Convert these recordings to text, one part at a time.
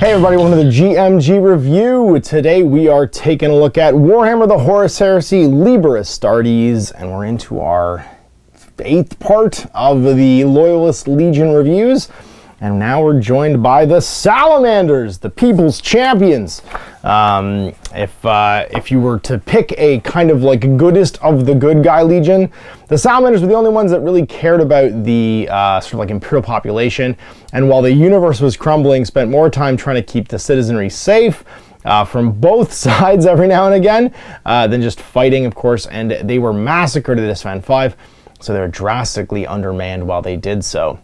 Hey everybody, welcome to the GMG review. Today we are taking a look at Warhammer the Horus Heresy Liber Astartes, and we're into our 8th part of the Loyalist Legion reviews. And now we're joined by the Salamanders, the people's champions. If you were to pick a kind of like goodest of the good guy legion, the Salamanders were the only ones that really cared about the sort of like imperial population. And while the universe was crumbling, spent more time trying to keep the citizenry safe from both sides every now and again than just fighting, of course. And they were massacred at Istvaan V, so they were drastically undermanned while they did so.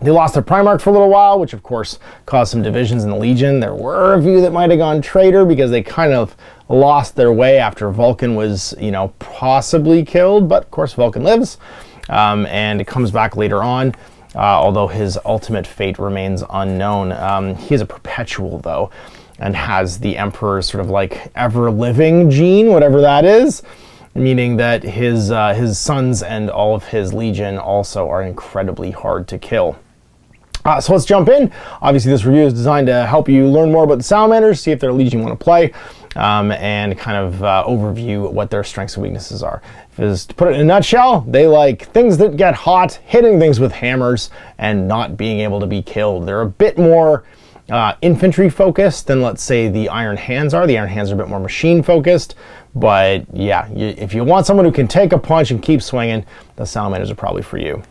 They lost their Primarch for a little while, which of course caused some divisions in the Legion. There were a few that might have gone traitor because they kind of lost their way after Vulcan was, possibly killed. But of course Vulcan lives, and it comes back later on, although his ultimate fate remains unknown. He is a perpetual though, and has the Emperor's sort of like ever-living gene, whatever that is. Meaning that his sons and all of his Legion also are incredibly hard to kill. So let's jump in. Obviously this review is designed to help you learn more about the Salamanders, see if they're a Legion you want to play, and kind of overview what their strengths and weaknesses are. To put it in a nutshell, they like things that get hot, hitting things with hammers, and not being able to be killed. They're a bit more infantry focused than, let's say, the Iron Hands are. The Iron Hands are a bit more machine focused, but yeah, if you want someone who can take a punch and keep swinging, the Salamanders are probably for you.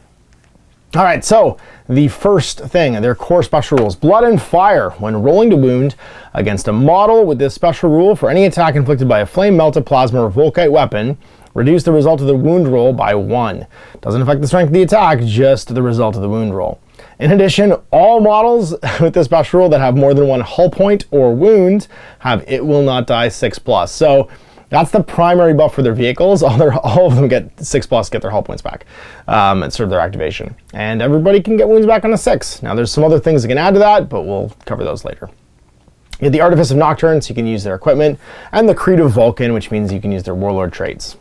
All right, so the first thing, their core special rules. Blood and Fire. When rolling to wound against a model with this special rule, for any attack inflicted by a flame, melted plasma, or volkite weapon, reduce the result of the wound roll by 1. Doesn't affect the strength of the attack, just the result of the wound roll. In addition, all models with this special rule that have more than one hull point or wound have It Will Not Die 6+. So that's the primary buff for their vehicles. All of them get 6+, get their hull points back. It's sort of their activation. And everybody can get wounds back on a 6. Now there's some other things that can add to that, but we'll cover those later. You have the Artifice of Nocturne, so you can use their equipment, and the Creed of Vulcan, which means you can use their Warlord traits.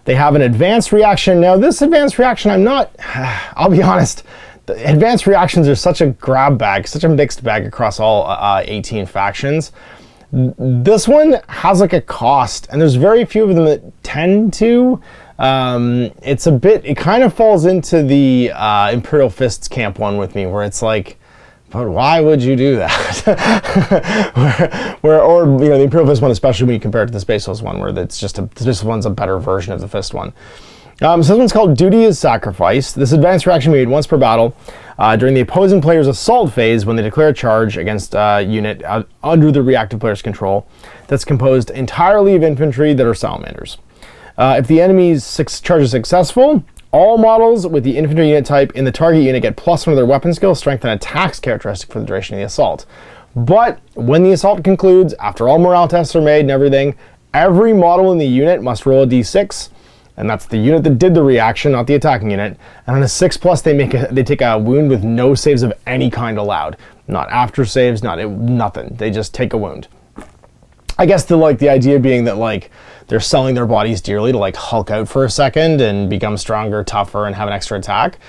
They have an advanced reaction. Now this advanced reaction, I'll be honest, the advanced reactions are such a grab bag, such a mixed bag across all 18 factions. This one has like a cost, and there's very few of them that tend to. It kind of falls into the Imperial Fists camp one with me, where it's like, but why would you do that? or the Imperial Fist one, especially when you compare it to the Spaceless one, where it's just this one's a better version of the Fist one. So this one's called Duty is Sacrifice. This advanced reaction made once per battle during the opposing player's assault phase when they declare a charge against a unit under the reactive player's control that's composed entirely of infantry that are Salamanders. If the enemy's charge is successful, all models with the infantry unit type in the target unit get +1 of their weapon skill, strength, and attacks characteristic for the duration of the assault. But when the assault concludes, after all morale tests are made and everything, every model in the unit must roll a d6. And that's the unit that did the reaction, not the attacking unit. And on a 6+, they take a wound with no saves of any kind allowed. Not after saves, nothing. They just take a wound. I guess the idea being that they're selling their bodies dearly to Hulk out for a second and become stronger, tougher, and have an extra attack.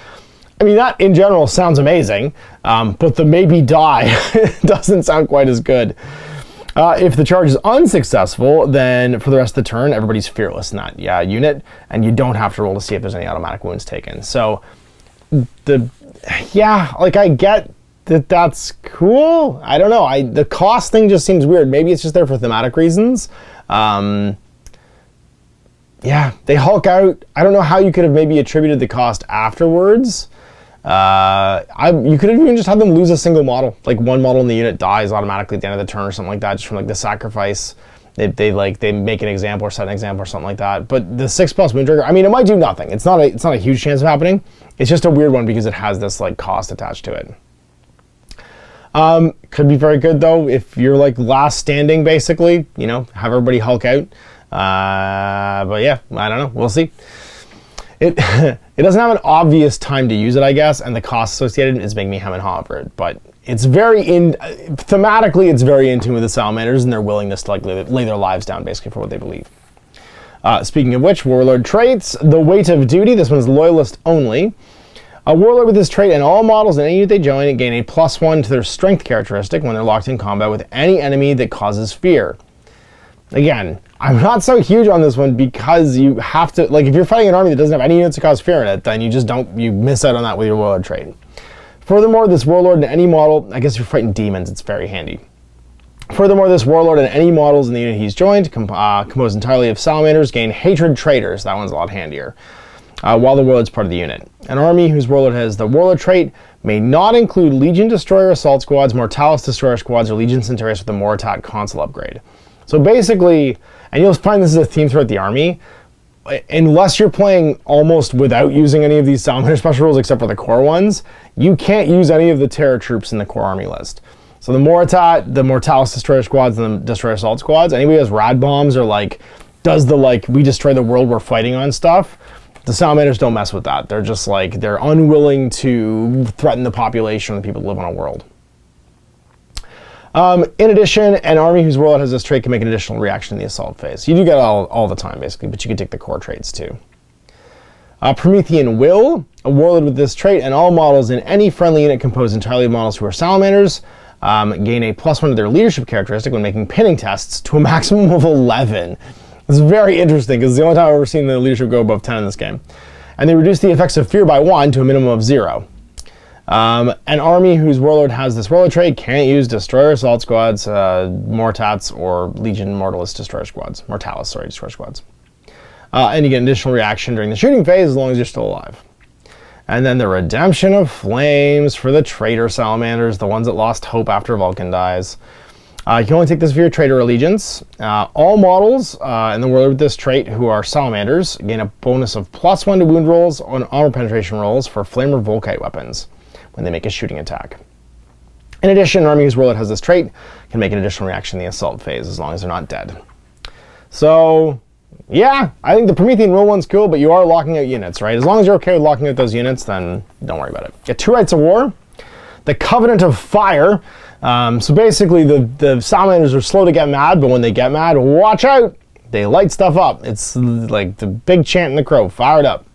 I mean, that in general sounds amazing, but the maybe die doesn't sound quite as good. If the charge is unsuccessful, then for the rest of the turn, everybody's fearless in that unit, and you don't have to roll to see if there's any automatic wounds taken. So, I get that that's cool. I don't know. The cost thing just seems weird. Maybe it's just there for thematic reasons. They Hulk out. I don't know how you could have maybe attributed the cost afterwards. You could have even just had them lose a single model. One model in the unit dies automatically at the end of the turn or something like that, just from the sacrifice. They make an example or set an example or something like that. But the 6+ wound trigger, it might do nothing. It's not a huge chance of happening. It's just a weird one because it has this cost attached to it. Could be very good though if you're last standing, basically. Have everybody Hulk out. But yeah, I don't know. We'll see. It doesn't have an obvious time to use it, I guess, and the cost associated is making me hem and haw over it. But it's thematically, it's very in tune with the Salamanders and their willingness to lay their lives down basically for what they believe. Speaking of which, Warlord traits, the Weight of Duty. This one's Loyalist only. A warlord with this trait and all models in any unit they join gain a +1 to their strength characteristic when they're locked in combat with any enemy that causes fear. Again, I'm not so huge on this one because you have to, like, if you're fighting an army that doesn't have any units that cause fear in it, then you miss out on that with your warlord trait. Furthermore, this warlord in any model, I guess if you're fighting demons, it's very handy. Furthermore, this warlord and any models in the unit he's joined, composed entirely of salamanders, gain hatred traitors. That one's a lot handier. While the warlord's part of the unit. An army whose warlord has the warlord trait may not include Legion Destroyer Assault Squads, Mortalis Destroyer Squads, or Legion Centaurus with the Moritat console upgrade. So basically, and you'll find this is a theme throughout the army, unless you're playing almost without using any of these Salamander special rules except for the core ones, you can't use any of the Terror troops in the core army list. So the Moritat, the Mortalis Destroyer Squads, and the Destroyer Assault Squads, anybody who has rad bombs or like, does the like, we destroy the world we're fighting on stuff, the Salamanders don't mess with that. They're just like, they're unwilling to threaten the population of the people that live on a world. In addition, an army whose warlord has this trait can make an additional reaction in the assault phase. You do get it all the time, basically, but you can take the core traits too. Promethean Will, a warlord with this trait, and all models in any friendly unit composed entirely of models who are Salamanders gain a +1 to their leadership characteristic when making pinning tests to a maximum of 11. It's very interesting because it's the only time I've ever seen the leadership go above 10 in this game. And they reduce the effects of fear by 1 to a minimum of 0. An army whose warlord has this warlord trait can't use Destroyer Assault Squads, Mortats, or Legion Mortalis Destroyer Squads. Destroyer Squads. And you get an additional reaction during the shooting phase as long as you're still alive. And then the Redemption of Flames for the traitor Salamanders, the ones that lost hope after Vulcan dies. You can only take this for your traitor allegiance. All models in the warlord with this trait who are Salamanders gain a bonus of +1 to wound rolls on armor penetration rolls for flame or volkite weapons when they make a shooting attack. In addition, an army whose warlord has this trait can make an additional reaction in the assault phase as long as they're not dead. So, yeah, I think the Promethean Will one's cool, but you are locking out units, right? As long as you're okay with locking out those units, then don't worry about it. Get 2 Rites of War, the Covenant of Fire. So basically, the Salamanders are slow to get mad, but when they get mad, watch out! They light stuff up. It's like the big chant in the crow, fire it up.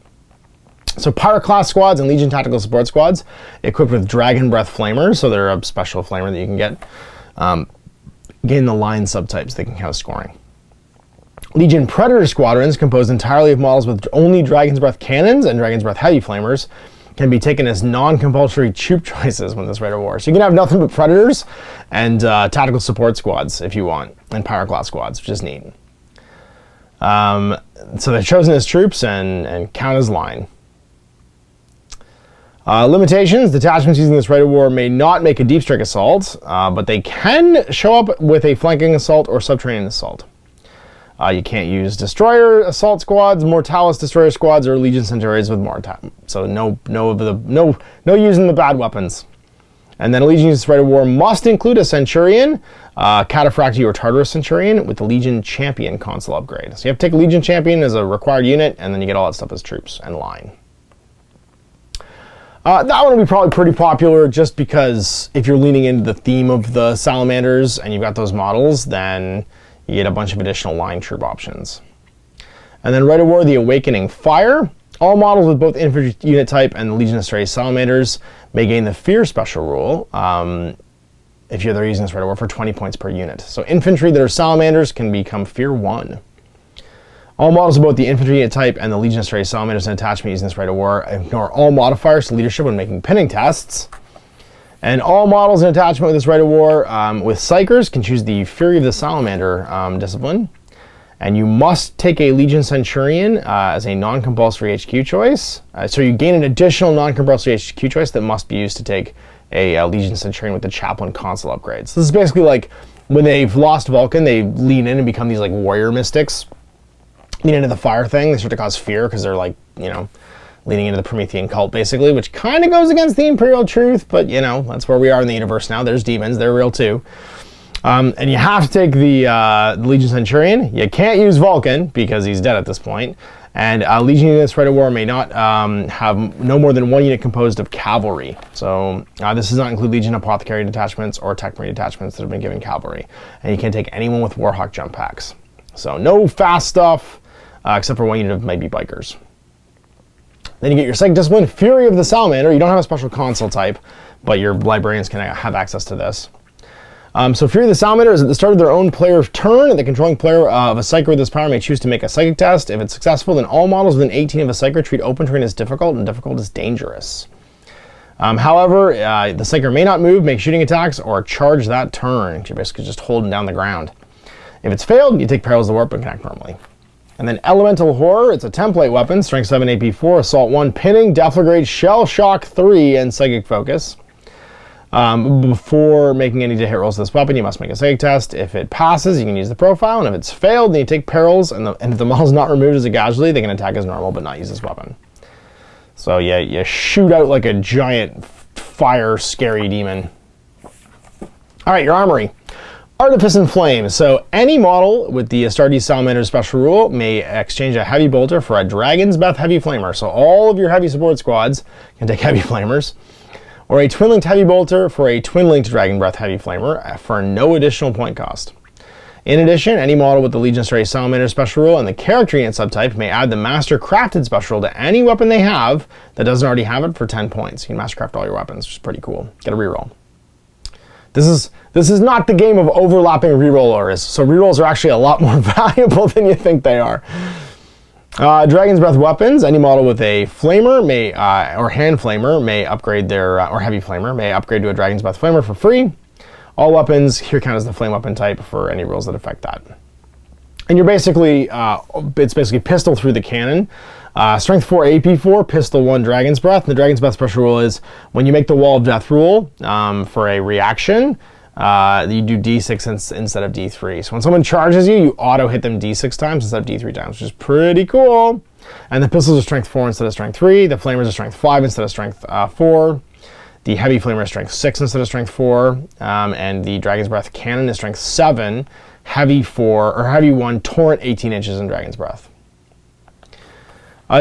So Pirate Class Squads and Legion Tactical Support Squads, equipped with Dragon Breath Flamers, so they're a special flamer that you can get. Gain the line subtypes, they can count scoring. Legion Predator Squadrons, composed entirely of models with only Dragon's Breath cannons and Dragon's Breath heavy flamers, can be taken as non-compulsory troop choices when this Rite of War. So you can have nothing but Predators and Tactical Support Squads if you want, and Pirate Class Squads, which is neat. So they're chosen as troops and count as line. Limitations: detachments using this Rite of War may not make a deep strike assault, but they can show up with a flanking assault or subterranean assault. You can't use Destroyer Assault Squads, Mortalis Destroyer Squads, or Legion Centaurs with Mortat. So no using the bad weapons. And then a Legion uses Rite of War must include a Centurion, Cataphractii or Tartarus Centurion with the Legion Champion console upgrade. So you have to take a Legion Champion as a required unit, and then you get all that stuff as troops and line. That one will be probably pretty popular just because if you're leaning into the theme of the Salamanders and you've got those models, then you get a bunch of additional line troop options. And then Rite of War, the Awakening Fire. All models with both infantry unit type and the Legion of Stray Salamanders may gain the Fear special rule if they're using this Rite of War for 20 points per unit. So infantry that are Salamanders can become Fear 1. All models of both the infantry unit type and the Legion of Stray Salamanders and attachment using this Rite of War ignore all modifiers to leadership when making pinning tests. And all models in attachment with this Rite of War with Psychers can choose the Fury of the Salamander discipline. And you must take a Legion Centurion as a non-compulsory HQ choice. So you gain an additional non-compulsory HQ choice that must be used to take a Legion Centurion with the Chaplain console upgrade. So this is basically like when they've lost Vulcan, they lean in and become these like warrior mystics. Lean into the fire thing, they start to cause fear because they're like, you know, leaning into the Promethean cult basically, which kind of goes against the Imperial truth, but you know, that's where we are in the universe now. There's demons, they're real too. And you have to take the Legion Centurion. You can't use Vulcan because he's dead at this point. And Legion units Rite of War may not have no more than one unit composed of cavalry. So this does not include Legion Apothecary detachments or Tech Marine detachments that have been given cavalry. And you can't take anyone with Warhawk jump packs. So no fast stuff, except for one unit of maybe bikers. Then you get your Psychic Discipline, Fury of the Salamander. You don't have a special console type, but your librarians can have access to this. So Fury of the Salamander is at the start of their own player's turn. The controlling player of a Psyker with this power may choose to make a Psychic test. If it's successful, then all models within 18 of a Psyker treat open terrain as difficult, and difficult is dangerous. However, the Psyker may not move, make shooting attacks, or charge that turn. You're basically just holding down the ground. If it's failed, you take Perils of the Warp and can act normally. And then Elemental Horror, it's a template weapon, Strength 7, AP 4, Assault 1, Pinning, Deflagrate, Shell Shock 3, and Psychic Focus. Before making any hit rolls with this weapon, you must make a Psychic test. If it passes, you can use the profile, and if it's failed, then you take Perils, and if the model's not removed as a casualty, they can attack as normal but not use this weapon. So yeah, you shoot out like a giant fire scary demon. Alright, your armory. Artifice and Flame. So any model with the Astartes Salamander special rule may exchange a Heavy Bolter for a Dragon's Breath Heavy Flamer. So all of your heavy support squads can take Heavy Flamers. Or a Twin-Linked Heavy Bolter for a Twin-Linked Dragon Breath Heavy Flamer for no additional point cost. In addition, any model with the Legion Astartes Salamander special rule and the character unit subtype may add the Master Crafted special rule to any weapon they have that doesn't already have it for 10 points. You can Master Craft all your weapons, which is pretty cool. Get a reroll. This is not the game of overlapping rerollers, so rerolls are actually a lot more valuable than you think they are. Dragon's Breath weapons. Any model with a Flamer may, or Hand Flamer may upgrade their, or Heavy Flamer may upgrade to a Dragon's Breath Flamer for free. All weapons here count as the flame weapon type for any rules that affect that. And you're basically, it's basically pistol through the cannon. Strength 4, AP 4, pistol 1, Dragon's Breath. And the Dragon's Breath special rule is when you make the Wall of Death rule for a reaction, you do D6 instead of D3. So when someone charges you, you auto hit them D6 times instead of D3 times, which is pretty cool. And the pistols are Strength 4 instead of Strength 3. The Flamers are Strength 5 instead of Strength 4. The Heavy Flamer is Strength 6 instead of Strength 4, and the Dragon's Breath Cannon is Strength 7, Heavy 4, or Heavy 1, Torrent 18 inches in Dragon's Breath.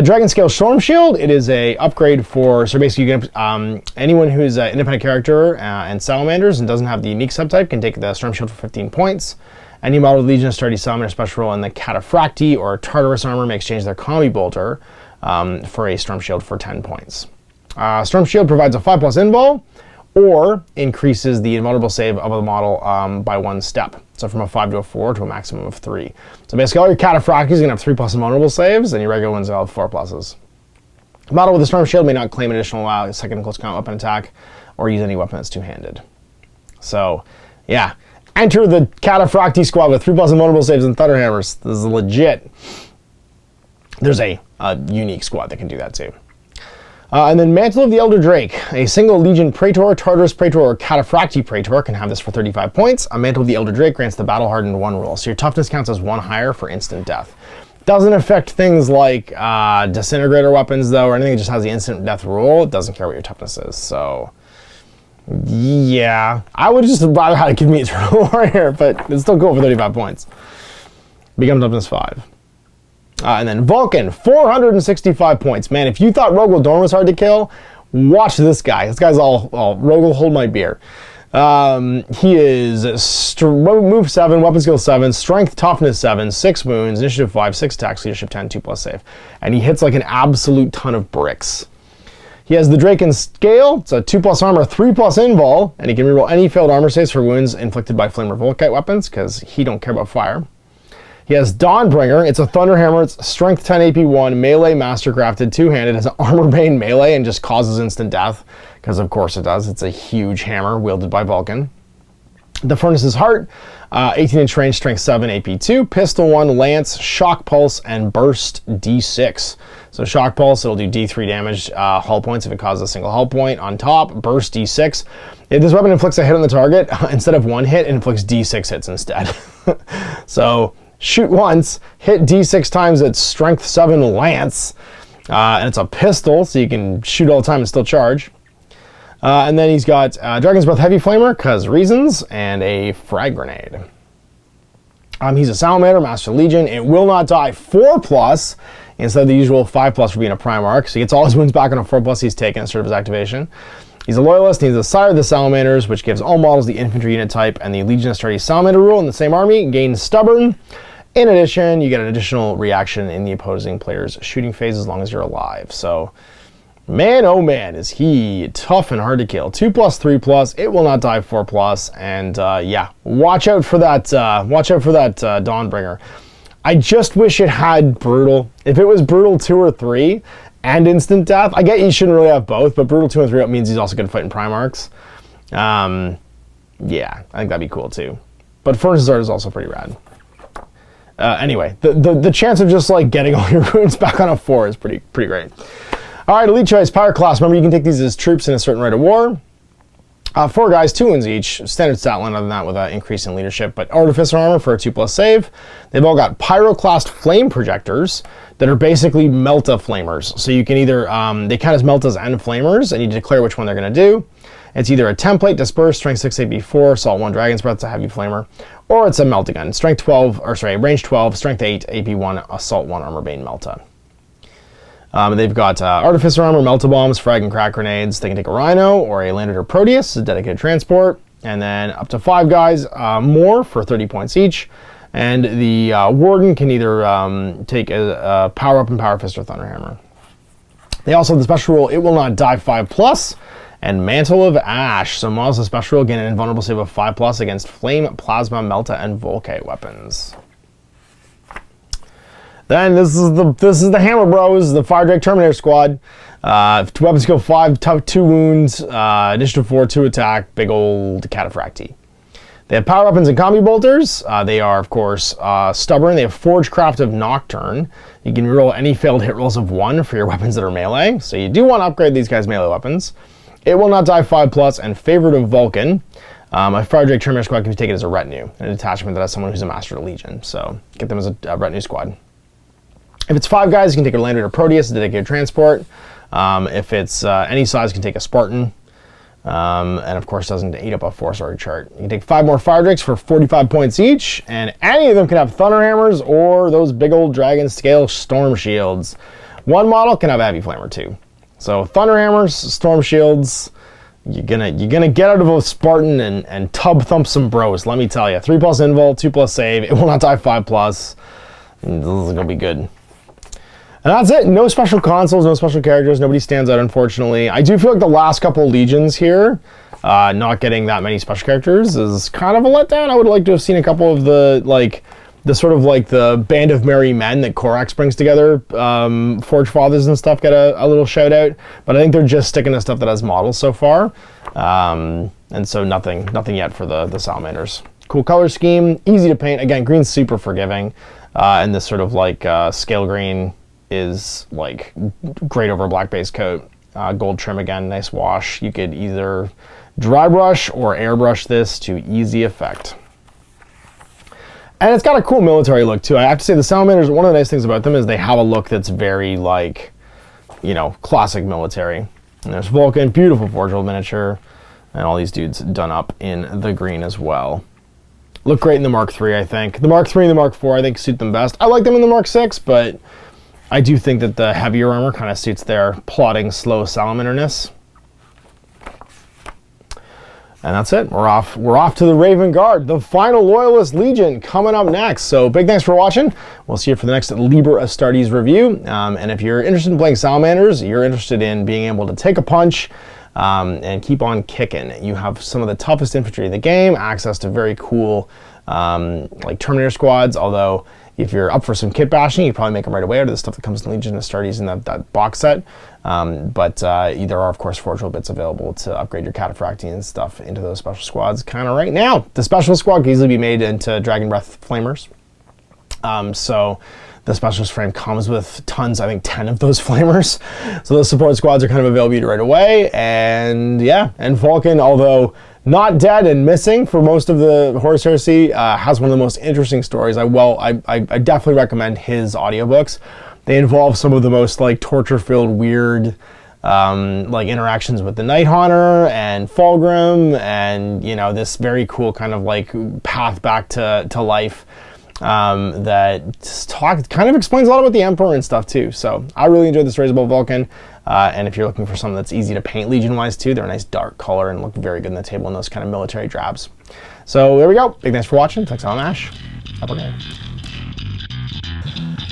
Dragon Scale Storm Shield, it is a upgrade for, so basically you can, anyone who is an independent character and Salamanders and doesn't have the unique subtype can take the Storm Shield for 15 points. Any model with Legion Astartes Salamander special rule and the Cataphracti or Tartarus armor may exchange their Combi Bolter for a Storm Shield for 10 points. Storm Shield provides a 5+ invul, or increases the invulnerable save of the model by 1 step. So from a 5 to a 4 to a maximum of 3. So basically all your Cataphractis are going to have 3+ invulnerable saves, and your regular ones will have 4+. A model with a Storm Shield may not claim an additional second close combat weapon attack, or use any weapon that's two-handed. So, yeah. Enter the Cataphracti squad with 3+ invulnerable saves and Thunderhammers. This is legit. There's a unique squad that can do that too. And then Mantle of the Elder Drake. A single Legion Praetor, Tartarus Praetor, or Cataphracti Praetor can have this for 35 points. A Mantle of the Elder Drake grants the Battle Hardened 1 rule, so your toughness counts as 1 higher for instant death. Doesn't affect things like disintegrator weapons though, or anything that just has the instant death rule. It doesn't care what your toughness is, so yeah. I would just rather have a Convenience Warrior, but it's still cool for 35 points. Become toughness 5. And then Vulcan, 465 points. Man, if you thought Rogue will Dorn was hard to kill, watch this guy. This guy's all Rogue will hold my beer. He is move 7, weapon skill 7, strength toughness 7, 6 wounds, initiative 5, 6 attacks, leadership 10, 2+ save. And he hits like an absolute ton of bricks. He has the Draken Scale. It's a 2+ armor, 3+ invul, and he can reroll any failed armor saves for wounds inflicted by flame or volkite weapons, because he don't care about fire. He has Dawnbringer. It's a Thunderhammer. It's Strength 10 AP 1, melee mastercrafted, two-handed. It has an armor bane melee and just causes instant death, because of course it does. It's a huge hammer wielded by Vulcan. The Furnace's Heart, 18-inch range, Strength 7 AP 2, Pistol 1, Lance, Shock Pulse, and Burst D6. So Shock Pulse, it'll do D3 damage hull points if it causes a single hull point. On top, Burst D6. If this weapon inflicts a hit on the target, instead of 1 hit, it inflicts D6 hits instead. So shoot once, hit D6 times its Strength 7 Lance, and it's a pistol, so you can shoot all the time and still charge. And then he's got Dragon's Breath Heavy Flamer, cause reasons, and a Frag Grenade. He's a Salamander, Master Legion. It will not die 4+ instead of the usual 5+ for being a Primarch, so he gets all his wounds back on a 4+ he's taken instead of his activation. He's a Loyalist, and he's the Sire of the Salamanders, which gives all models the infantry unit type and the Legion Astartes Salamander rule in the same army, gains Stubborn, In addition, you get an additional reaction in the opposing player's shooting phase as long as you're alive. So, man, oh man, is he tough and hard to kill. 2+, 3+, it will not die 4+, and yeah, watch out for that. Dawnbringer. I just wish it had brutal. If it was brutal 2 or 3 and instant death, I get you shouldn't really have both, but brutal 2 and 3 means he's also good at fighting Primarchs. Yeah, I think that'd be cool too. But Furnace Art is also pretty rad. Anyway, the chance of just like getting all your runes back on a 4 is pretty great. All right, elite choice, power class. Remember, you can take these as troops in a certain rite of war. 4 guys, 2 wounds each. Standard stat line other than that with an increase in leadership. But Artificer armor for a 2+ save. They've all got pyroclast flame projectors that are basically melta flamers. So you can either, they count as meltas and flamers, and you declare which one they're going to do. It's either a template, disperse, strength 6 AB4, assault 1, dragon's breath, it's a heavy flamer, or it's a melt gun, strength 12, or sorry, range 12, strength 8, AP1, assault 1, armor bane melta. They've got artificer armor, melta bombs, frag and crack grenades. They can take a rhino or a landed or Proteus, a dedicated transport, and then up to 5 guys more for 30 points each. And the warden can either take a power up and power fist or thunderhammer. They also have the special rule, it will not die 5+. And Mantle of Ash. So models of special gain an invulnerable save of 5+ against Flame, Plasma, Melta, and Volcate weapons. Then this is the Hammerbros, the Fire Drake Terminator Squad. Weapon skill 5, tough 2 wounds, initiative 4, 2 attack, big old cataphracti. They have power weapons and combi bolters. They are, of course, stubborn. They have Forgecraft of Nocturne. You can reroll any failed hit rolls of 1 for your weapons that are melee. So you do want to upgrade these guys' melee weapons. It will not die 5+, and Favorite of Vulcan. A Fire Drake Terminator Squad can be taken as a retinue, an detachment that has someone who's a Master of the Legion. So get them as a retinue squad. If it's 5 guys, you can take a Landed or Proteus, a dedicated transport. If it's any size, you can take a Spartan. And of course, doesn't eat up a 4-star chart. You can take 5 more Fire Drakes for 45 points each, and any of them can have Thunderhammers or those big old dragon scale Storm Shields. One model can have a Heavy Flamer too. So Thunderhammers, Storm Shields, you're gonna get out of a Spartan and tub thump some bros. Let me tell you, 3+ invul, 2+ save. It will not die 5+. This is gonna be good. And that's it. No special consoles, no special characters. Nobody stands out, unfortunately. I do feel like the last couple legions here, not getting that many special characters is kind of a letdown. I would like to have seen a couple of the sort of like the band of merry men that Korax brings together, Forge Fathers and stuff get a little shout out, but I think they're just sticking to stuff that has models so far, and so nothing yet for the Salamanders. Cool color scheme, easy to paint. Again, green's super forgiving, and this sort of like scale green is like great over a black base coat. Gold trim again, nice wash. You could either dry brush or airbrush this to easy effect. And it's got a cool military look too. I have to say the Salamanders, one of the nice things about them is they have a look that's very like, you know, classic military. And there's Vulcan, beautiful Forgeable miniature, and all these dudes done up in the green as well. Look great in the Mark III, I think. The Mark III and the Mark IV, I think, suit them best. I like them in the Mark VI, but I do think that the heavier armor kind of suits their plodding, slow Salamanderness. And that's it. We're off to the Raven Guard, the final Loyalist Legion coming up next. So big thanks for watching. We'll see you for the next Liber Astartes review. And if you're interested in playing Salamanders, you're interested in being able to take a punch and keep on kicking. You have some of the toughest infantry in the game, access to very cool like Terminator squads, although if you're up for some kit bashing, you probably make them right away out of the stuff that comes in Legion Astartes in that box set. But there are, of course, forgeable bits available to upgrade your Cataphracti and stuff into those special squads kind of right now. The special squad can easily be made into Dragon Breath Flamers. So the specialist frame comes with tons, I think 10 of those Flamers. So those support squads are kind of available right away. And yeah, and Vulcan, although not dead and missing for most of the Horus Heresy, has one of the most interesting stories. I definitely recommend his audiobooks. They involve some of the most like torture-filled, weird like interactions with the Night Haunter and Fulgrim, and you know, this very cool kind of like path back to life that kind of explains a lot about the Emperor and stuff too. So I really enjoyed the stories about Vulcan. And if you're looking for something that's easy to paint Legion-wise too, they're a nice dark color and look very good on the table in those kind of military drabs. So there we go. Big thanks for watching. Thanks, Ash. Up again.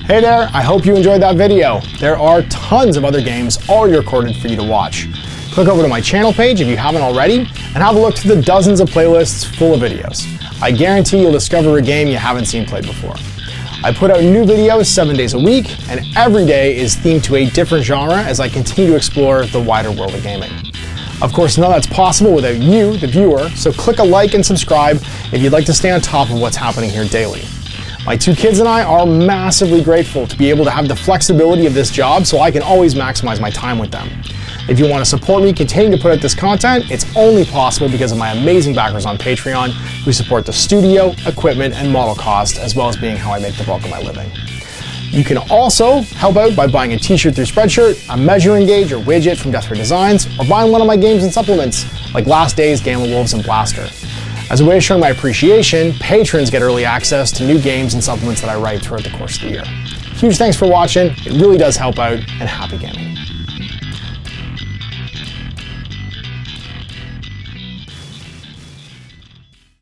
Hey there, I hope you enjoyed that video. There are tons of other games already recorded for you to watch. Click over to my channel page if you haven't already, and have a look through the dozens of playlists full of videos. I guarantee you'll discover a game you haven't seen played before. I put out new videos 7 days a week, and every day is themed to a different genre as I continue to explore the wider world of gaming. Of course, none of that's possible without you, the viewer, so click a like and subscribe if you'd like to stay on top of what's happening here daily. My 2 kids and I are massively grateful to be able to have the flexibility of this job so I can always maximize my time with them. If you want to support me continuing to put out this content, it's only possible because of my amazing backers on Patreon who support the studio, equipment, and model cost, as well as being how I make the bulk of my living. You can also help out by buying a t-shirt through Spreadshirt, a measuring gauge or widget from Death Ray Designs, or buying one of my games and supplements like Last Days, Gamma Wolves, and Blaster. As a way of showing my appreciation, patrons get early access to new games and supplements that I write throughout the course of the year. Huge thanks for watching, it really does help out, and happy gaming.